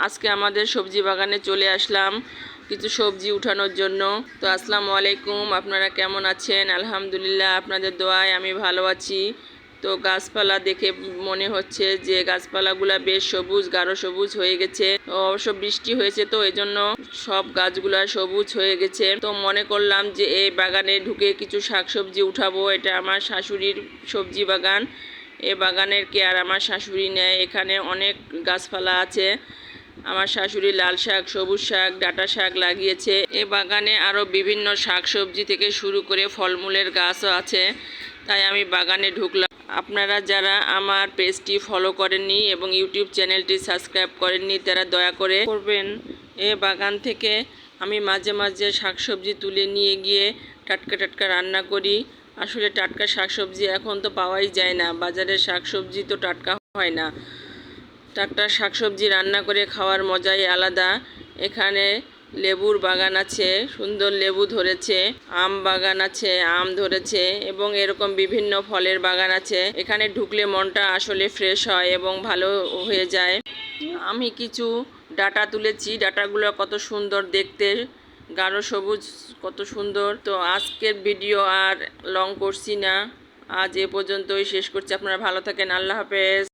আজকে আমাদের সবজি বাগানে চলে আসলাম কিছু সবজি উঠানোর জন্য। তো আসসালামু আলাইকুম, আপনারা কেমন আছেন? আলহামদুলিল্লাহ, আপনাদের দোয়ায় আমি ভালো আছি। তো গাছপালা দেখে মনে হচ্ছে যে গাছপালাগুলা বেশ সবুজ, গাঢ় সবুজ হয়ে গেছে। অবশ্য বৃষ্টি হয়েছে, তো এই জন্য সব গাছগুলা সবুজ হয়ে গেছে। তো মনে করলাম যে এই বাগানে ঢুকে কিছু শাকসবজি উঠাবো। এটা আমার শাশুড়ির সবজি বাগান। এ বাগানের কেয়ার আমার শাশুড়ি নেয়। এখানে অনেক গাছপালা আছে। আমার শাশুড়ি লাল শাক, সবুজ শাক, ডাঁটা শাক লাগিয়েছে। এ বাগানে আরও বিভিন্ন শাক সবজি থেকে শুরু করে ফলমূলের গাছও আছে। তাই আমি বাগানে ঢুকলাম। আপনারা যারা আমার পেজটি ফলো করেননি এবং ইউটিউব চ্যানেলটি সাবস্ক্রাইব করেননি, তারা দয়া করে করবেন। এ বাগান থেকে আমি মাঝে মাঝে শাকসবজি তুলে নিয়ে গিয়ে টাটকা টাটকা রান্না করি। আসলে টাটকা শাকসবজি এখন তো পাওয়াই যায় না, বাজারের শাকসবজি তো টাটকা হয় না। টাটকা শাকসবজি রান্না করে খাওয়ার মজাই আলাদা। এখানে লেবুর বাগান আছে, সুন্দর লেবু ধরেছে। আম বাগান আছে, আম ধরেছে এবং এরকম বিভিন্ন ফলের বাগান আছে। এখানে ঢুকলে মনটা আসলে ফ্রেশ হয় এবং ভালো হয়ে যায়। আমি কিছু ডাঁটা তুলেছি, ডাঁটাগুলো কত সুন্দর দেখতে, গাঢ় সবুজ, কত সুন্দর। তো আজকের ভিডিও আর লং করছি না, আজ এ পর্যন্তই শেষ করছি। আপনারা ভালো থাকেন, আল্লাহ হাফেজ।